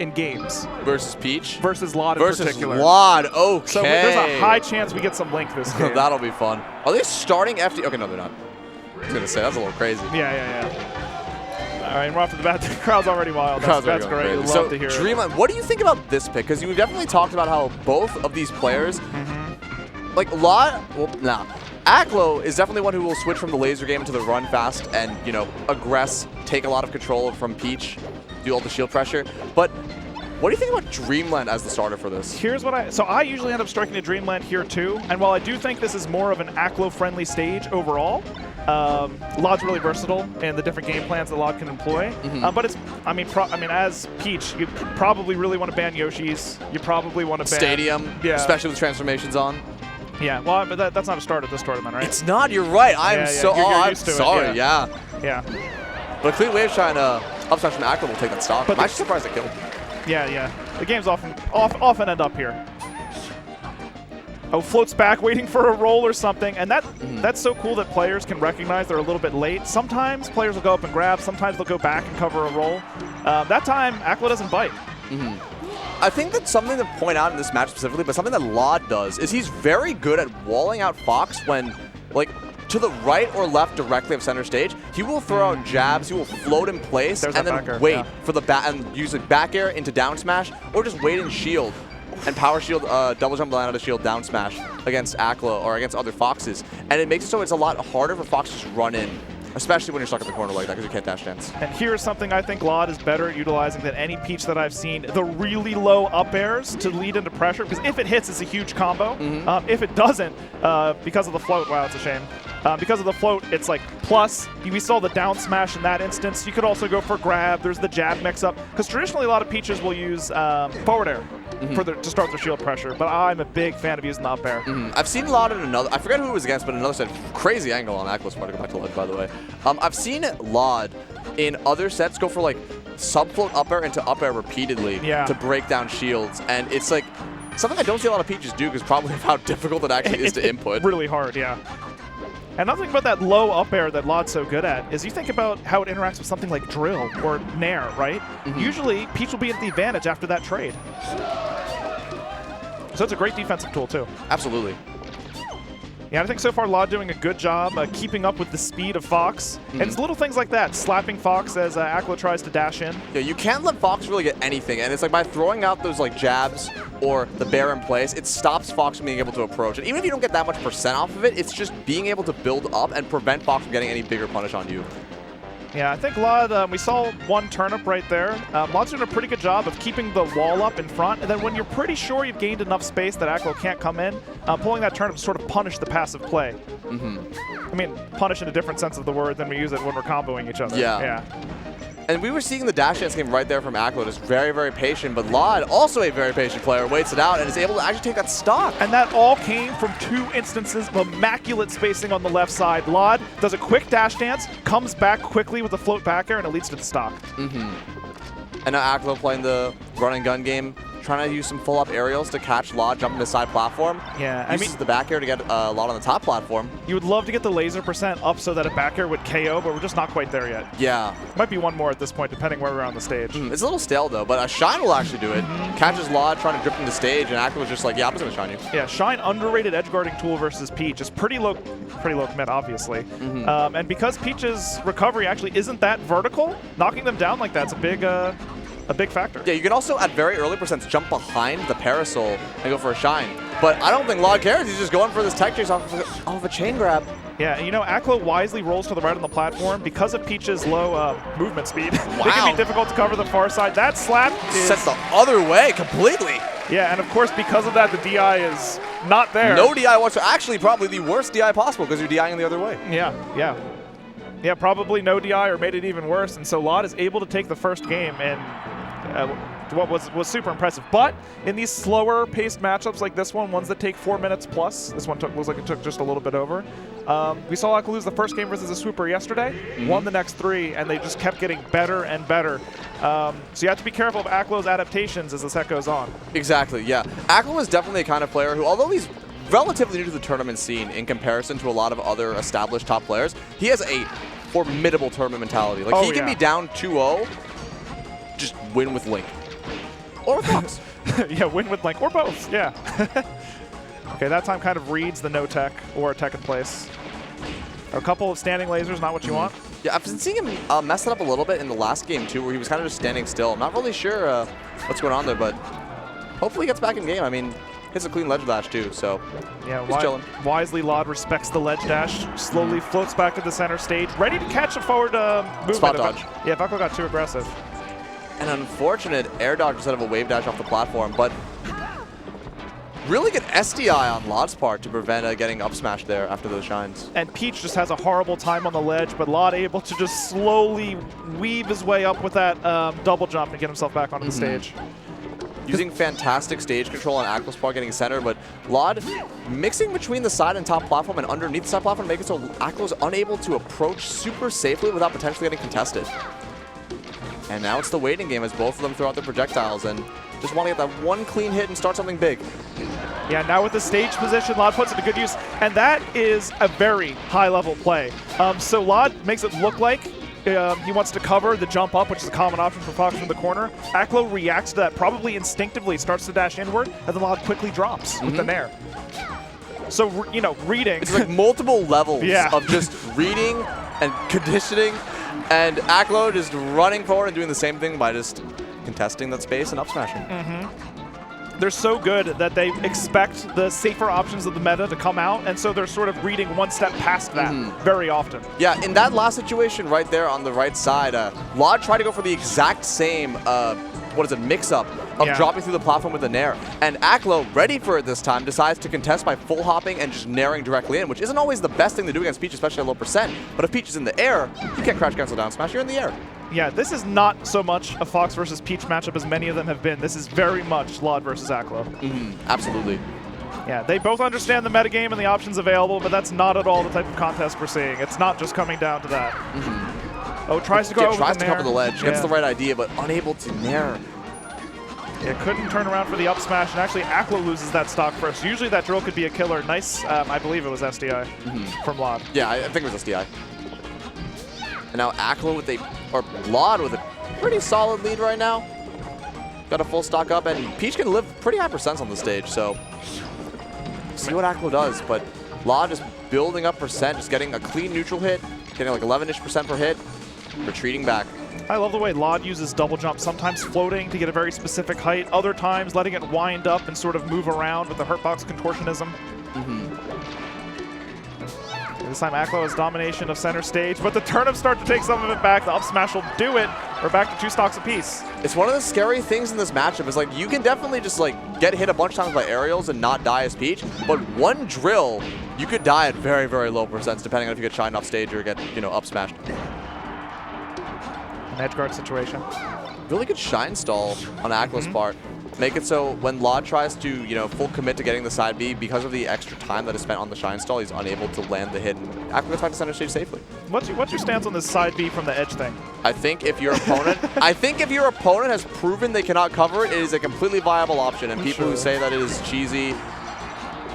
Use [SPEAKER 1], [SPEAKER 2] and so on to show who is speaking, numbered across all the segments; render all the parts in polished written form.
[SPEAKER 1] in games.
[SPEAKER 2] Versus Peach?
[SPEAKER 1] Versus lloD in particular.
[SPEAKER 2] Versus lloD, okay.
[SPEAKER 1] So there's a high chance we get some Link this game.
[SPEAKER 2] That'll be fun. Are they starting FD? Okay, no, they're not. I was going to say, that's a little crazy.
[SPEAKER 1] Yeah. All right, and right off the bat, the crowd's already wild. That's great. We'd love to hear
[SPEAKER 2] Dreamland, what do you think about this pick? Because you've definitely talked about how both of these players, like lloD, Aklo is definitely one who will switch from the laser game to the run fast and, you know, aggress, take a lot of control from Peach, do all the shield pressure. But what do you think about Dreamland as the starter for this?
[SPEAKER 1] Here's what I usually end up striking to Dreamland here too. And while I do think this is more of an Aklo-friendly stage overall, lloD's really versatile in the different game plans that lloD can employ. But it's, I mean, as Peach, you probably really want to ban Yoshi's. You probably want to ban
[SPEAKER 2] Stadium, especially with transformations on.
[SPEAKER 1] Yeah, well, but that's not a start at this tournament, right?
[SPEAKER 2] It's not. You're right. I'm I'm sorry.
[SPEAKER 1] Yeah.
[SPEAKER 2] But Clean Wave Shine, up smash from Aklo will take that stock. I'm actually surprised it killed.
[SPEAKER 1] Yeah. The games often end up here. Oh, floats back, waiting for a roll or something, and that's so cool that players can recognize they're a little bit late. Sometimes players will go up and grab. Sometimes they'll go back and cover a roll. That time, Aklo doesn't bite.
[SPEAKER 2] I think that's something to point out in this match specifically, but something that lloD does is he's very good at walling out Fox when, like, to the right or left directly of center stage. He will throw out jabs, he will float in place, and then wait for the and use like back air into down smash, or just wait and shield and power shield, double jump line out of shield down smash against Aklo or against other Foxes. And it makes it so it's a lot harder for Fox to just run in, especially when you're stuck in the corner like that because you can't dash dance.
[SPEAKER 1] And here's something I think lloD is better at utilizing than any Peach that I've seen. The really low up airs to lead into pressure, because if it hits, it's a huge combo. If it doesn't, because of the float, wow, it's a shame. Because of the float, it's like plus. We saw the down smash in that instance. You could also go for grab. There's the jab mix-up. Because traditionally, a lot of Peaches will use forward air to start their shield pressure. But I'm a big fan of using the up air.
[SPEAKER 2] I've seen lloD in another, I forget who it was against, but another set, crazy angle on Aklo's part to go back to lloD, by the way. I've seen lloD in other sets go for like sub-float up air into up air repeatedly to break down shields. And it's like something I don't see a lot of Peaches do because probably of how difficult it actually is to input.
[SPEAKER 1] Really hard, yeah. And another thing about that low up air that lloD's so good at is you think about how it interacts with something like Drill or Nair, right? Usually, Peach will be at the advantage after that trade. So it's a great defensive tool, too.
[SPEAKER 2] Absolutely.
[SPEAKER 1] Yeah, I think so far lloD doing a good job keeping up with the speed of Fox. And it's little things like that, slapping Fox as Aklo tries to dash in.
[SPEAKER 2] Yeah, you can't let Fox really get anything, and it's like by throwing out those like jabs or the bear in place, it stops Fox from being able to approach. And even if you don't get that much percent off of it, it's just being able to build up and prevent Fox from getting any bigger punish on you.
[SPEAKER 1] Yeah, I think lloD, we saw one turnip right there. lloD's doing a pretty good job of keeping the wall up in front, and then when you're pretty sure you've gained enough space that Aklo can't come in, pulling that turnip to sort of punish the passive play. I mean, punish in a different sense of the word than we use it when we're comboing each other.
[SPEAKER 2] Yeah. And we were seeing the dash dance game right there from Aklo, just very, very patient. But lloD, also a very patient player, waits it out and is able to actually take that stock.
[SPEAKER 1] And that all came from 2 instances of immaculate spacing on the left side. lloD does a quick dash dance, comes back quickly with a float back air, and it leads to the stock.
[SPEAKER 2] And now Aklo playing the run and gun game, trying to use some full-up aerials to catch lloD jumping the side platform.
[SPEAKER 1] Yeah,
[SPEAKER 2] Uses the back air to get lloD on the top platform.
[SPEAKER 1] You would love to get the laser percent up so that a back air would KO, but we're just not quite there yet.
[SPEAKER 2] Yeah.
[SPEAKER 1] Might be one more at this point, depending where we're on the stage.
[SPEAKER 2] It's a little stale, though, but Shine will actually do it. Catches lloD trying to drip into stage, and Aklo's just like, yeah, I'm just going to Shine you.
[SPEAKER 1] Yeah, Shine, underrated edge guarding tool versus Peach. It's pretty low commit, obviously. And because Peach's recovery actually isn't that vertical, knocking them down like that's a big factor.
[SPEAKER 2] Yeah, you can also, at very early percents, jump behind the parasol and go for a Shine. But I don't think lloD cares. He's just going for this tech chase off of a chain grab.
[SPEAKER 1] Yeah, and you know, Aklo wisely rolls to the right on the platform. Because of Peach's low movement speed, it can be difficult to cover the far side. That slap is...
[SPEAKER 2] Sets the other way completely.
[SPEAKER 1] Yeah, and of course, because of that, the DI is not there.
[SPEAKER 2] No DI whatsoever. Actually, probably the worst DI possible because you're DIing the other way.
[SPEAKER 1] Yeah, probably no DI or made it even worse. And so lloD is able to take the first game and what was super impressive. But in these slower paced matchups like this one, ones that take 4 minutes plus, this one looks like it took just a little bit over. We saw Aklo lose the first game versus a Swooper yesterday, won the next 3, and they just kept getting better and better. So you have to be careful of Aklo's adaptations as the set goes on.
[SPEAKER 2] Exactly, yeah. Aklo is definitely a kind of player who, although he's relatively new to the tournament scene in comparison to a lot of other established top players, he has a formidable tournament mentality. Like, he can be down 2-0, just win with Link. Or with Fox.
[SPEAKER 1] Yeah, win with Link, or both, yeah. Okay, that time kind of reads the no tech or tech in place. A couple of standing lasers, not what you want.
[SPEAKER 2] Yeah, I've been seeing him mess it up a little bit in the last game too, where he was kind of just standing still. I'm not really sure what's going on there, but hopefully he gets back in game. I mean, hits a clean ledge dash too, so
[SPEAKER 1] yeah,
[SPEAKER 2] he's chilling.
[SPEAKER 1] Wisely, lloD respects the ledge dash, slowly floats back to the center stage, ready to catch a forward movement.
[SPEAKER 2] Spot dodge.
[SPEAKER 1] Yeah, if Aklo got too aggressive.
[SPEAKER 2] An unfortunate air dodge instead of a wave dash off the platform, but really good SDI on lloD's part to prevent getting up smashed there after those shines.
[SPEAKER 1] And Peach just has a horrible time on the ledge, but lloD able to just slowly weave his way up with that double jump and get himself back onto the stage.
[SPEAKER 2] Using fantastic stage control on Aklo's part, getting center, but lloD mixing between the side and top platform and underneath the side platform, making it so Aklo's unable to approach super safely without potentially getting contested. And now it's the waiting game as both of them throw out their projectiles and just want to get that one clean hit and start something big.
[SPEAKER 1] Yeah, now with the stage position, lloD puts it to good use, and that is a very high-level play. So lloD makes it look like he wants to cover the jump up, which is a common option for Fox from the corner. Aklo reacts to that probably instinctively, starts to dash inward, and then lloD quickly drops with the nair. So, you know, reading.
[SPEAKER 2] It's like multiple levels
[SPEAKER 1] Yeah.
[SPEAKER 2] of just reading and conditioning, and Aklo just running forward and doing the same thing by just contesting that space and up smashing.
[SPEAKER 1] They're so good that they expect the safer options of the meta to come out, and so they're sort of reading one step past that very often.
[SPEAKER 2] Yeah, in that last situation right there on the right side, lloD tried to go for the exact same, mix-up of dropping through the platform with the nair. And Aklo, ready for it this time, decides to contest by full hopping and just nairing directly in, which isn't always the best thing to do against Peach, especially at low percent. But if Peach is in the air, you can't crash cancel down smash, you're in the air.
[SPEAKER 1] Yeah, this is not so much a Fox versus Peach matchup as many of them have been. This is very much lloD versus Aklo.
[SPEAKER 2] Absolutely.
[SPEAKER 1] Yeah, they both understand the metagame and the options available, but that's not at all the type of contest we're seeing. It's not just coming down to that. Oh, tries to go over
[SPEAKER 2] tries
[SPEAKER 1] the
[SPEAKER 2] to cover the ledge, gets
[SPEAKER 1] Yeah.
[SPEAKER 2] the right idea, but unable to nair.
[SPEAKER 1] Yeah, couldn't turn around for the up smash, and actually Aklo loses that stock first. Usually that drill could be a killer. Nice, I believe it was SDI from lloD.
[SPEAKER 2] Yeah, I think it was SDI. And now Aklo with lloD with a pretty solid lead right now. Got a full stock up, and Peach can live pretty high percents on the stage, so see what Aklo does. But lloD just building up percent, just getting a clean neutral hit, getting like 11-ish% per hit, retreating back.
[SPEAKER 1] I love the way lloD uses double jump, sometimes floating to get a very specific height, other times letting it wind up and sort of move around with the hurtbox contortionism. This time Aklo has domination of center stage, but the turnips start to take some of it back. The up smash will do it. We're back to 2 stocks apiece.
[SPEAKER 2] It's one of the scary things in this matchup is like you can definitely just like get hit a bunch of times by aerials and not die as Peach, but one drill, you could die at very, very low percents depending on if you get shined off stage or get, you know, up smashed.
[SPEAKER 1] An edge guard situation.
[SPEAKER 2] Really good shine stall on Aklo's part. Make it so when lloD tries to, you know, full commit to getting the side B, because of the extra time that is spent on the shine stall, he's unable to land the hit, and Aklo gets back to center stage safely.
[SPEAKER 1] What's your stance on this side B from the edge thing?
[SPEAKER 2] I think if your opponent, has proven they cannot cover it, it is a completely viable option, and people who say that it is cheesy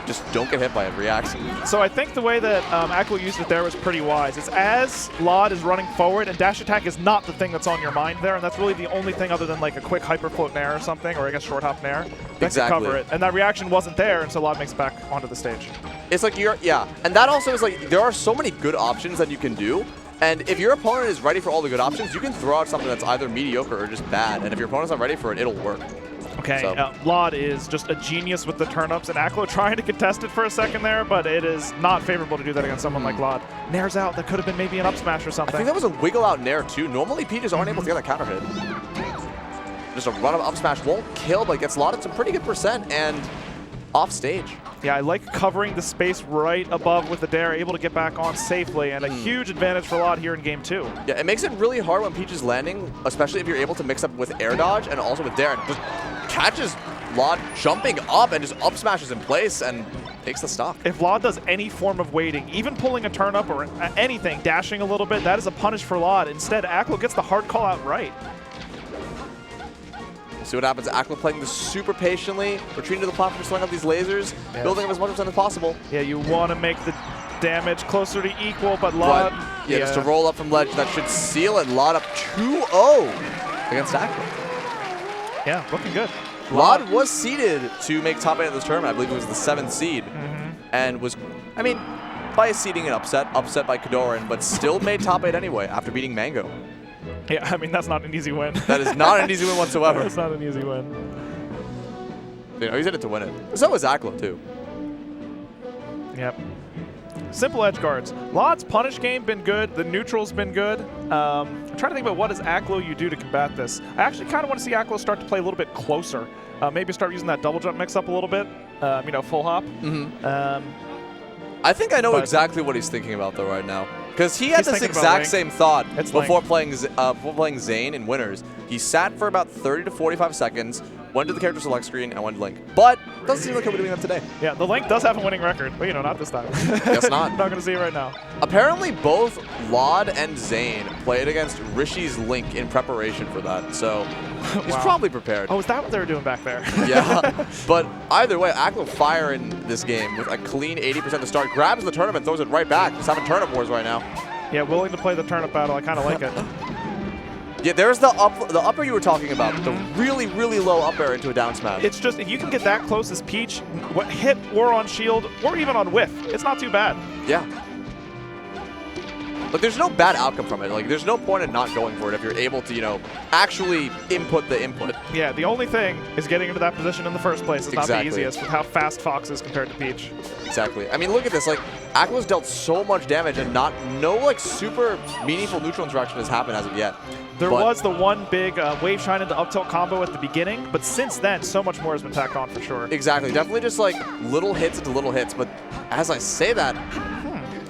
[SPEAKER 2] just don't get hit by it, reacts.
[SPEAKER 1] So I think the way that Aklo used it there was pretty wise. It's as lloD is running forward, and dash attack is not the thing that's on your mind there, and that's really the only thing other than like a quick hyper float nair or something, or I guess short hop nair, that can cover it. And that reaction wasn't there, and so lloD makes it back onto the stage.
[SPEAKER 2] It's like and that also is like, there are so many good options that you can do, and if your opponent is ready for all the good options, you can throw out something that's either mediocre or just bad, and if your opponent's not ready for it, it'll work.
[SPEAKER 1] Okay,
[SPEAKER 2] So.
[SPEAKER 1] lloD is just a genius with the turnips, and Aklo trying to contest it for a second there, but it is not favorable to do that against someone like lloD. Nair's out. That could have been maybe an up smash or
[SPEAKER 2] I
[SPEAKER 1] something.
[SPEAKER 2] think that was a wiggle out nair too. Normally Peaches aren't able to get that counter hit. Just a run of up smash won't kill, but gets lloD at some pretty good percent and off stage.
[SPEAKER 1] Yeah, I like covering the space right above with the dare, able to get back on safely, and a huge advantage for lloD here in game 2.
[SPEAKER 2] Yeah, it makes it really hard when Peach is landing, especially if you're able to mix up with air dodge and also with dare. And just catches lloD jumping up and just up smashes in place and takes the stock.
[SPEAKER 1] If lloD does any form of waiting, even pulling a turnip or anything, dashing a little bit, that is a punish for lloD. Instead, Aklo gets the hard call out right.
[SPEAKER 2] See what happens. Aklo playing this super patiently, retreating to the platform, throwing up these lasers, building up as much percent as possible.
[SPEAKER 1] Yeah, you want to make the damage closer to equal, but lloD...
[SPEAKER 2] Yeah, just to roll up from ledge, that should seal it. lloD up 2-0 against Aklo.
[SPEAKER 1] Yeah, looking good.
[SPEAKER 2] lloD was seeded to make top 8 of this tournament. I believe it was the 7th seed. And was, I mean, by a seeding an upset by Kadoran, but still made top 8 anyway after beating Mango.
[SPEAKER 1] Yeah, I mean, that's not an easy win.
[SPEAKER 2] That is not an easy win whatsoever.
[SPEAKER 1] That's not an easy win.
[SPEAKER 2] You know, he's in it to win it. So was Aklo, too.
[SPEAKER 1] Yep. Simple edge guards. lloD's punish game been good. The neutral's been good. I'm trying to think about what does Aklo you do to combat this. I actually kind of want to see Aklo start to play a little bit closer. Maybe start using that double jump mix up a little bit. You know, full hop.
[SPEAKER 2] I think I know exactly what he's thinking about though right now, because he had this exact same thought before playing Zane in Winners. He sat for about 30 to 45 seconds, went to the character select screen, and went to Link. But doesn't seem like he'll be doing that today. Yeah,
[SPEAKER 1] the Link does have a winning record, but you know, not this time.
[SPEAKER 2] Guess not.
[SPEAKER 1] Not going to see it right now.
[SPEAKER 2] Apparently, both lloD and Zane played against Rishi's Link in preparation for that, so he's probably prepared.
[SPEAKER 1] Oh, is that what they were doing back there?
[SPEAKER 2] Yeah, but either way, Aklo fire in this game with a clean 80% to start, grabs the turnip and throws it right back. Just having turnip wars right now.
[SPEAKER 1] Yeah, willing to play the turnip battle. I kind of like it.
[SPEAKER 2] Yeah, there's the upper you were talking about, the really, really low up air into a down smash.
[SPEAKER 1] It's just, if you can get that close as Peach, hit or on shield, or even on whiff, it's not too bad.
[SPEAKER 2] Yeah. But there's no bad outcome from it. Like, there's no point in not going for it if you're able to, you know, actually input the input.
[SPEAKER 1] Yeah, the only thing is getting into that position in the first place is not the easiest with how fast Fox is compared to Peach.
[SPEAKER 2] Exactly. I mean, look at this. Like, Aklo's dealt so much damage and no, like, super meaningful neutral interaction has happened as of yet.
[SPEAKER 1] There was the one big wave shine into up tilt combo at the beginning, but since then, so much more has been tacked on for sure.
[SPEAKER 2] Exactly. Definitely just, like, little hits into little hits. But as I say that...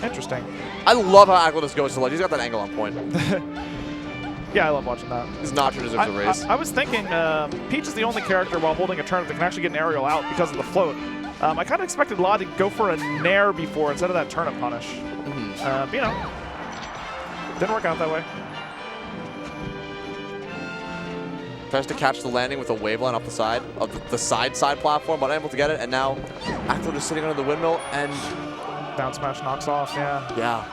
[SPEAKER 1] Interesting.
[SPEAKER 2] I love how Aklo just goes to ledge. He's got that angle on point.
[SPEAKER 1] Yeah, I love watching that.
[SPEAKER 2] His Nacho deserves a raise.
[SPEAKER 1] I was thinking Peach is the only character while holding a turnip that can actually get an aerial out because of the float. I kind of expected lloD to go for a nair before instead of that turnip punish. But, you know, didn't work out that way.
[SPEAKER 2] Tries to catch the landing with a wave line off the side of the side platform, but unable to get it. And now Aklo just sitting under the windmill and...
[SPEAKER 1] Down smash knocks off, yeah.
[SPEAKER 2] Yeah.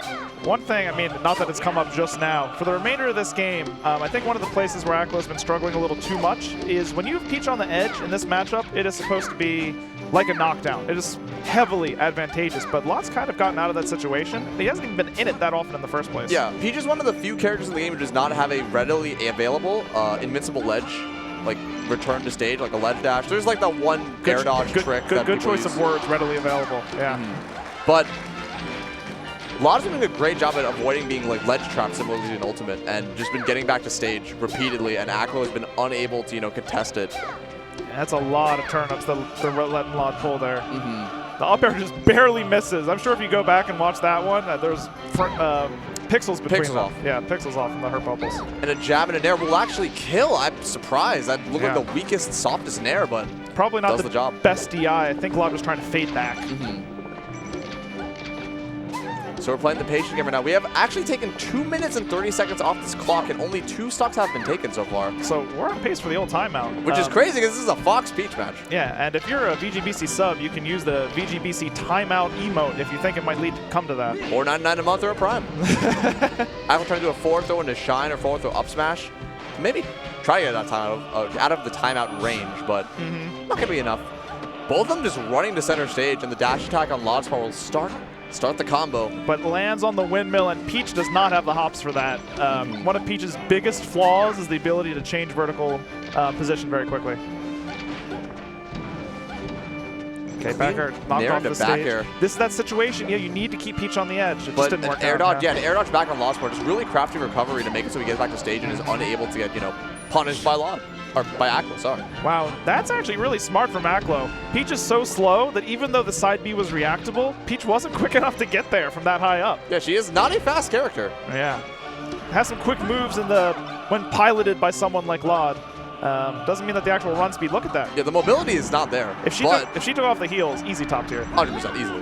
[SPEAKER 1] One thing, I mean, not that it's come up just now, for the remainder of this game, I think one of the places where Aklo's been struggling a little too much is when you have Peach on the edge in this matchup, it is supposed to be like a knockdown. It is heavily advantageous, but lloD's kind of gotten out of that situation. He hasn't even been in it that often in the first place.
[SPEAKER 2] Yeah, Peach is one of the few characters in the game who does not have a readily available invincible ledge, like return to stage, like a ledge dash. There's like that one air dodge trick.
[SPEAKER 1] Good choice of words, readily available, yeah.
[SPEAKER 2] But lloD's been doing a great job at avoiding being like ledge trapped similarly to an ultimate and just been getting back to stage repeatedly, and Aklo has been unable to, you know, contest it.
[SPEAKER 1] Yeah, that's a lot of turnips that they're letting lloD pull there. The up air just barely misses. I'm sure if you go back and watch that one, there's pixels between them.
[SPEAKER 2] Off.
[SPEAKER 1] Yeah, pixels off from the hurt bubbles.
[SPEAKER 2] And a jab and a nair will actually kill. I'm surprised. That looked like the weakest, softest nair, but
[SPEAKER 1] probably not
[SPEAKER 2] the job.
[SPEAKER 1] Best DI. I think lloD was trying to fade back.
[SPEAKER 2] So we're playing the patient game right now. We have actually taken 2 minutes and 30 seconds off this clock, and only 2 stocks have been taken so far.
[SPEAKER 1] So we're on pace for the old timeout.
[SPEAKER 2] Which is crazy because this is a Fox Peach match.
[SPEAKER 1] Yeah, and if you're a VGBC sub, you can use the VGBC timeout emote if you think it might come to that.
[SPEAKER 2] Or $9.99 a month or a Prime. I'm trying to do a forward throw into Shine or forward throw up smash. Maybe try to get that time out of the timeout range, but not going to be enough. Both of them just running to center stage, and the dash attack on lloD's part will start the combo.
[SPEAKER 1] But lands on the windmill, and Peach does not have the hops for that. One of Peach's biggest flaws is the ability to change vertical position very quickly. Okay, back air knocked off the stage. This is that situation. Yeah, you need to keep Peach on the edge. It just didn't work out.
[SPEAKER 2] An air dodge back on lloD's part is really crafty recovery to make it so he gets back to stage and is unable to get, you know, punished by lloD. Or by Aklo, sorry.
[SPEAKER 1] Wow, that's actually really smart from Aklo. Peach is so slow that even though the side B was reactable, Peach wasn't quick enough to get there from that high up.
[SPEAKER 2] Yeah, she is not a fast character.
[SPEAKER 1] Yeah. Has some quick moves when piloted by someone like lloD. Doesn't mean that the actual run speed, look at that.
[SPEAKER 2] Yeah, the mobility is not there.
[SPEAKER 1] If she took off the heels, easy top tier.
[SPEAKER 2] 100%, easily.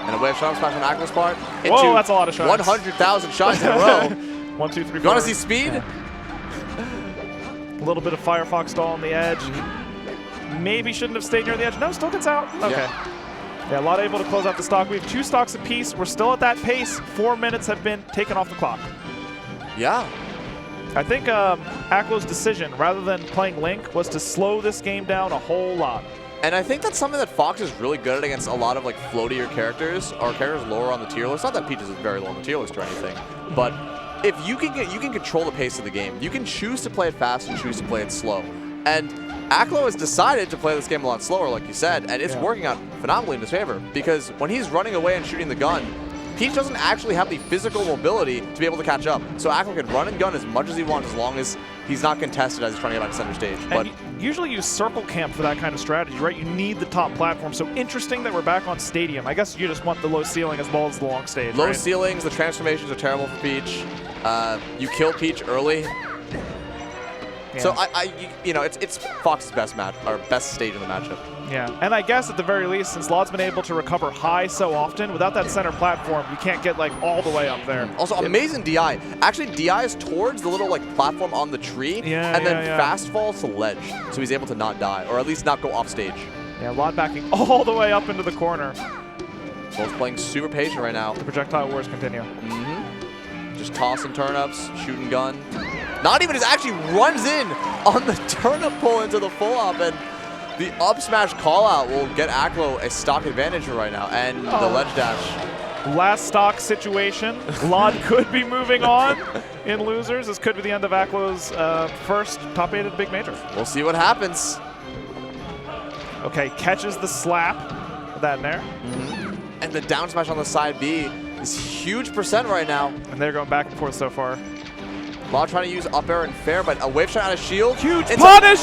[SPEAKER 2] And a wave shot smash on Aklo's part.
[SPEAKER 1] Whoa, that's a lot of shots.
[SPEAKER 2] 100,000 shots in a row.
[SPEAKER 1] 1, 2, 3, 4.
[SPEAKER 2] You want to see speed?
[SPEAKER 1] Yeah. A little bit of Firefox stall on the edge. Maybe shouldn't have stayed near the edge. No, still gets out. Okay. Yeah, lloD able to close out the stock. We have 2 stocks apiece. We're still at that pace. 4 minutes have been taken off the clock.
[SPEAKER 2] Yeah.
[SPEAKER 1] I think Aklo's decision, rather than playing Link, was to slow this game down a whole lot.
[SPEAKER 2] And I think that's something that Fox is really good at against a lot of like floatier characters or characters lower on the tier list. Not that Peach is very low on the tier list or anything, but if you can control the pace of the game. You can choose to play it fast and choose to play it slow. And Aklo has decided to play this game a lot slower, like you said, and it's working out phenomenally in his favor because when he's running away and shooting the gun, Peach doesn't actually have the physical mobility to be able to catch up. So Aklo can run and gun as much as he wants as long as he's not contested as he's trying to get back to center stage. But
[SPEAKER 1] usually use circle camp for that kind of strategy, right? You need the top platform. So interesting that we're back on Stadium. I guess you just want the low ceiling as well as the long stage,
[SPEAKER 2] Low
[SPEAKER 1] right?
[SPEAKER 2] ceilings, the transformations are terrible for Peach. You kill Peach early.
[SPEAKER 1] Yeah.
[SPEAKER 2] So it's Fox's best match or best stage in the matchup.
[SPEAKER 1] Yeah, and I guess at the very least, since lloD's been able to recover high so often, without that center platform, you can't get like all the way up there.
[SPEAKER 2] Also, amazing DI. Actually, DI is towards the little like platform on the tree, and then fast falls to ledge, so he's able to not die, or at least not go off stage.
[SPEAKER 1] Yeah, lloD backing all the way up into the corner.
[SPEAKER 2] Both playing super patient right now.
[SPEAKER 1] The projectile wars continue.
[SPEAKER 2] Just tossing turnips, shooting gun. Not even, just actually runs in on the turnip pull into the full up, and the up smash call out will get Aklo a stock advantage right now, and the ledge dash.
[SPEAKER 1] Last stock situation. lloD could be moving on in losers. This could be the end of Aklo's first top 8 at Big Major.
[SPEAKER 2] We'll see what happens.
[SPEAKER 1] Okay, catches the slap. That in there.
[SPEAKER 2] And the down smash on the side B is huge percent right now.
[SPEAKER 1] And they're going back and forth so far.
[SPEAKER 2] lloD trying to use up air and fair, but a wave shot out of shield.
[SPEAKER 1] Huge punish!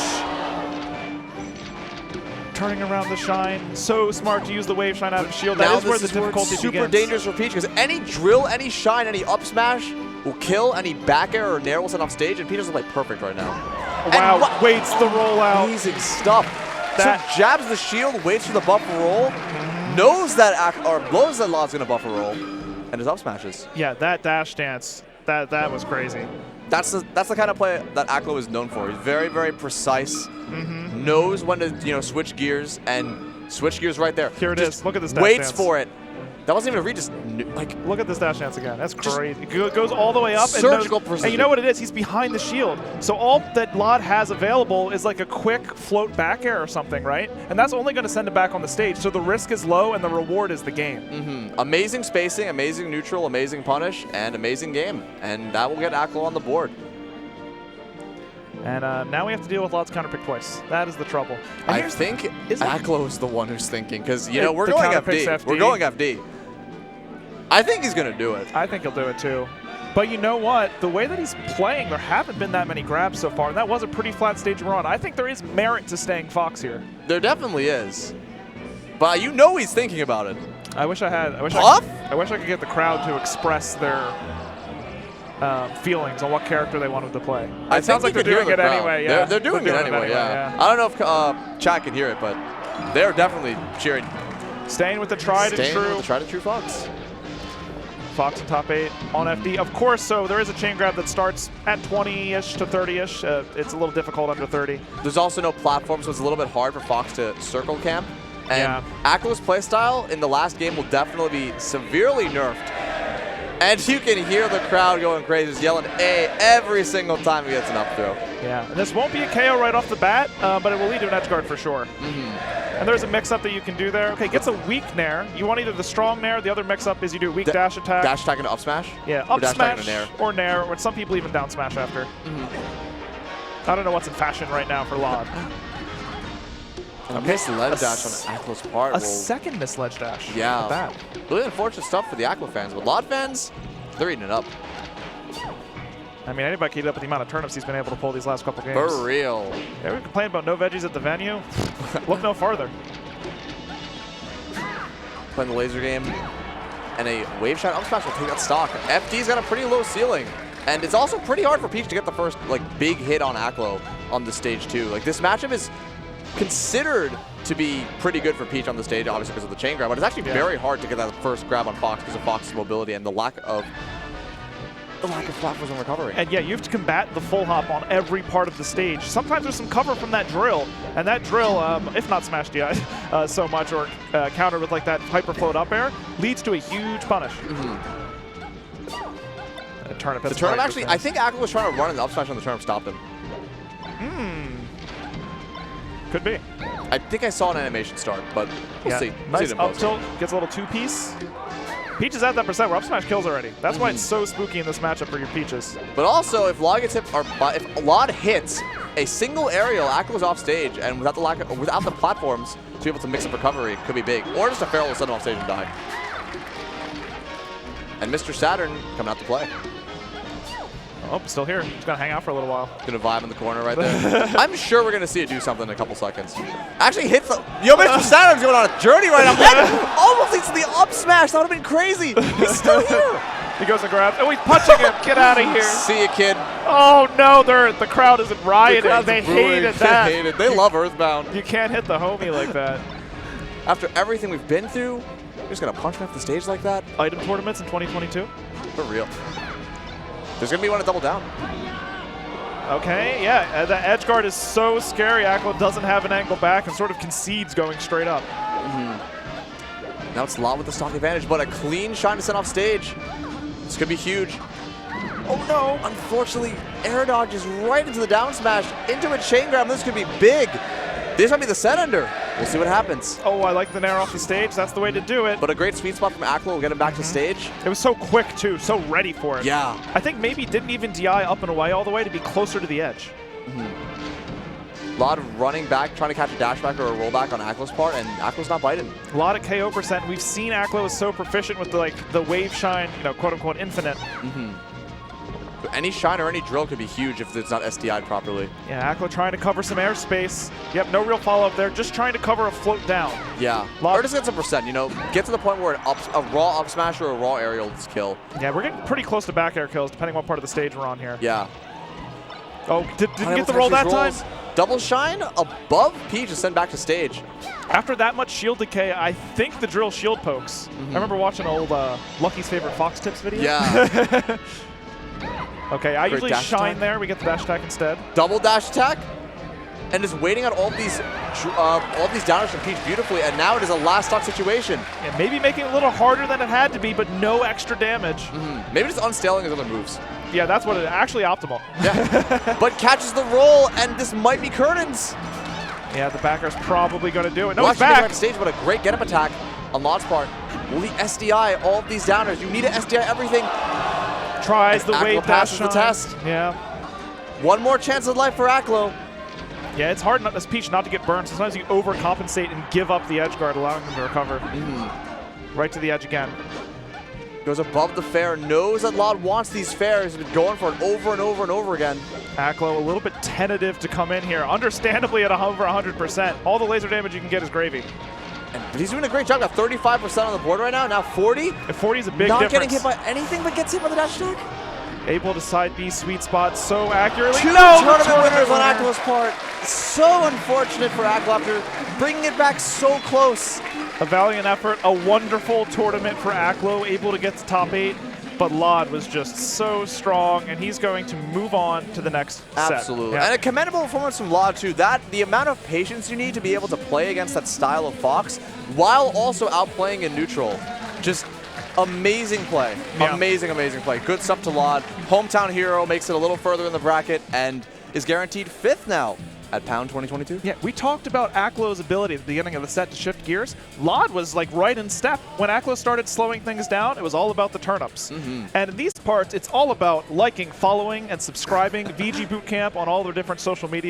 [SPEAKER 1] Turning around the shine. So smart to use the wave shine out of shield. That is where the difficulty begins.
[SPEAKER 2] Super dangerous for Peach because any drill, any shine, any up smash will kill, any back air or nair will send off stage, and Peach doesn't play perfect right now.
[SPEAKER 1] Wow, waits the rollout.
[SPEAKER 2] Amazing stuff. So jabs the shield, waits for the buffer roll, knows that blows that lloD's gonna buffer roll, and his up smashes.
[SPEAKER 1] Yeah, that dash dance, that was crazy.
[SPEAKER 2] That's the kind of play that Aklo is known for. He's very, very precise. Knows when to switch gears, and switch gears right there.
[SPEAKER 1] Here it is. Look at this dash
[SPEAKER 2] waits
[SPEAKER 1] dance.
[SPEAKER 2] for it. That wasn't even a read. Just like
[SPEAKER 1] look at this dash dance again. That's crazy. It goes all the way up.
[SPEAKER 2] Surgical precision.
[SPEAKER 1] And you know what it is? He's behind the shield. So all that lloD has available is like a quick float back air or something, right? And that's only going to send him back on the stage. So the risk is low and the reward is the game.
[SPEAKER 2] Amazing spacing, amazing neutral, amazing punish, and amazing game. And that will get Aklo on the board.
[SPEAKER 1] And now we have to deal with lloD's counterpick twice. That is the trouble. And
[SPEAKER 2] I think Aklo is the one who's thinking, because we're going FD. We're going FD. I think he's going to do it.
[SPEAKER 1] I think he'll do it too. But you know what? The way that he's playing, there haven't been that many grabs so far, and that was a pretty flat stage run. I think there is merit to staying Fox here.
[SPEAKER 2] There definitely is. But he's thinking about it.
[SPEAKER 1] I wish I had. I wish I could get the crowd to express their feelings on what character they wanted to play. It sounds like they're doing it anyway. Yeah,
[SPEAKER 2] they're doing it anyway. Yeah. I don't know if chat can hear it, but they're definitely cheering.
[SPEAKER 1] Staying with the tried and
[SPEAKER 2] true Fox.
[SPEAKER 1] Fox in top 8 on FD. Of course, so there is a chain grab that starts at 20-ish to 30-ish. It's a little difficult under 30.
[SPEAKER 2] There's also no platform, so it's a little bit hard for Fox to circle camp. And Aklo's playstyle in the last game will definitely be severely nerfed. And you can hear the crowd going crazy, just yelling A every single time he gets an up throw.
[SPEAKER 1] Yeah, and this won't be a KO right off the bat, but it will lead to an edge guard for sure. And there's a mix-up that you can do there. Okay, gets a weak nair. You want either the strong nair, the other mix-up is you do a weak dash attack.
[SPEAKER 2] Dash attack and up smash?
[SPEAKER 1] Yeah, up smash or nair, or some people even down smash after. I don't know what's in fashion right now for lloD.
[SPEAKER 2] A missed ledge dash on Aklo's part.
[SPEAKER 1] A second missed ledge dash.
[SPEAKER 2] Yeah.
[SPEAKER 1] Not bad.
[SPEAKER 2] Really unfortunate stuff for the Aklo fans, but lloD fans, they're eating it up.
[SPEAKER 1] I mean, anybody can eat up with the amount of turnips he's been able to pull these last couple games.
[SPEAKER 2] For real.
[SPEAKER 1] Yeah, we complained about no veggies at the venue. Look no farther.
[SPEAKER 2] Playing the laser game, and a wave shot up smash will take that stock. FD's got a pretty low ceiling, and it's also pretty hard for Peach to get the first big hit on Aklo on the stage too. This matchup is considered to be pretty good for Peach on the stage, obviously because of the chain grab, but it's actually very hard to get that first grab on Fox because of Fox's mobility and the lack of platforms and recovery.
[SPEAKER 1] And yeah, you have to combat the full hop on every part of the stage. Sometimes there's some cover from that drill, and that drill, if not smash DI so much or countered with that hyper float up air, leads to a huge punish. Turnip
[SPEAKER 2] The turnip actually, I think Aklo was trying to run in the up smash and the turnip stopped him.
[SPEAKER 1] Could be.
[SPEAKER 2] I think I saw an animation start, but we'll see.
[SPEAKER 1] Nice up tilt, gets a little two-piece. Peach is at that percent where up smash kills already. That's why it's so spooky in this matchup for your Peaches.
[SPEAKER 2] But also, if lloD gets hit, or if lloD hits a single aerial, Aklo's off stage, and without the platforms to be able to mix up recovery, could be big. Or just a Feral will send him off stage and die. And Mr. Saturn coming out to play.
[SPEAKER 1] Oh, still here. He's gonna hang out for a little while.
[SPEAKER 2] Gonna vibe in the corner right there. I'm sure we're gonna see it do something in a couple seconds. Actually hits the. Yo, Mr. Saturn's going on a journey right now. That almost leads to the up smash. That would have been crazy. He's still here.
[SPEAKER 1] He goes and grabs. Oh, he's punching him. Get out of here.
[SPEAKER 2] See you, kid.
[SPEAKER 1] Oh no, the crowd isn't rioting. They hated that.
[SPEAKER 2] They hate it. They love Earthbound.
[SPEAKER 1] You can't hit the homie like that.
[SPEAKER 2] After everything we've been through, you're just gonna punch me off the stage like that?
[SPEAKER 1] Item tournaments in 2022.
[SPEAKER 2] For real. There's gonna be one to double down.
[SPEAKER 1] Okay, yeah, the edge guard is so scary. Aklo doesn't have an angle back and sort of concedes going straight up.
[SPEAKER 2] Now it's lloD with the stock advantage, but a clean shine to send off stage. This could be huge. Oh no! Unfortunately, air dodges right into the down smash, into a chain grab. This could be big. This might be the set ender. We'll see what happens.
[SPEAKER 1] Oh, I like the nair off the stage. That's the way to do it.
[SPEAKER 2] But a great sweet spot from Aklo will get him back to stage.
[SPEAKER 1] It was so quick, too. So ready for it.
[SPEAKER 2] Yeah.
[SPEAKER 1] I think maybe didn't even DI up and away all the way to be closer to the edge.
[SPEAKER 2] lloD running back, trying to catch a dash back or a rollback on Aklo's part, and Aklo's not biting.
[SPEAKER 1] A lot of KO percent. We've seen Aklo is so proficient with the wave shine, quote unquote infinite.
[SPEAKER 2] Any shine or any drill could be huge if it's not SDI'd properly.
[SPEAKER 1] Yeah, Aklo trying to cover some airspace. Yep, no real follow-up there. Just trying to cover a float down.
[SPEAKER 2] Yeah, or just get some percent, get to the point where a raw up smash or a raw aerial is kill.
[SPEAKER 1] Yeah, we're getting pretty close to back air kills, depending what part of the stage we're on here.
[SPEAKER 2] Yeah.
[SPEAKER 1] Oh, didn't get the roll that time?
[SPEAKER 2] Double shine above Peach to send back to stage.
[SPEAKER 1] After that much shield decay, I think the drill shield pokes. I remember watching old Lucky's Favorite Fox Tips video.
[SPEAKER 2] Yeah.
[SPEAKER 1] Okay, I usually shine there. We get the dash attack instead.
[SPEAKER 2] Double dash attack, and just waiting on all these downers from Peach beautifully. And now it is a last stock situation.
[SPEAKER 1] Yeah, maybe making it a little harder than it had to be, but no extra damage.
[SPEAKER 2] Maybe just unstaling his other moves.
[SPEAKER 1] Yeah, that's what it is. Actually optimal.
[SPEAKER 2] Yeah, but catches the roll, and this might be curtains.
[SPEAKER 1] Yeah, the backer's probably going to do it. No,
[SPEAKER 2] he's
[SPEAKER 1] he's back.
[SPEAKER 2] Back stage, but a great get-up attack on lloD's part. Will he SDI all of these downers? You need to SDI everything.
[SPEAKER 1] Tries the wave dash
[SPEAKER 2] passes the test.
[SPEAKER 1] Yeah.
[SPEAKER 2] One more chance of life for Aklo.
[SPEAKER 1] Yeah, it's hard as Peach not to get burned. Sometimes you overcompensate and give up the edge guard, allowing him to recover. Right to the edge again.
[SPEAKER 2] Goes above the fair, knows that lloD wants these fairs. He's been going for it over and over and over again.
[SPEAKER 1] Aklo a little bit tentative to come in here. Understandably at over 100%. All the laser damage you can get is gravy.
[SPEAKER 2] But he's doing a great job. Got 35% on the board right now. Now 40.
[SPEAKER 1] And 40 is a big difference.
[SPEAKER 2] Not getting hit by anything, but gets hit by the dash attack.
[SPEAKER 1] Able to side B sweet spot so accurately.
[SPEAKER 2] Two tournament winners on Aklo's part. So unfortunate for Aklo after bringing it back so close.
[SPEAKER 1] A valiant effort, a wonderful tournament for Aklo, able to get to top 8. But lloD was just so strong, and he's going to move on to the next set.
[SPEAKER 2] Absolutely. Yeah. And a commendable performance from lloD, too. The amount of patience you need to be able to play against that style of Fox while also outplaying in neutral. Just amazing play. Yeah. Amazing, amazing play. Good stuff to lloD. Hometown hero makes it a little further in the bracket and is guaranteed 5th now at Pound 2022.
[SPEAKER 1] Yeah, we talked about Aklo's ability at the beginning of the set to shift gears. lloD was like right in step. When Aklo started slowing things down, it was all about the turnips. And in these parts, it's all about liking, following, and subscribing VGBootCamp on all their different social media.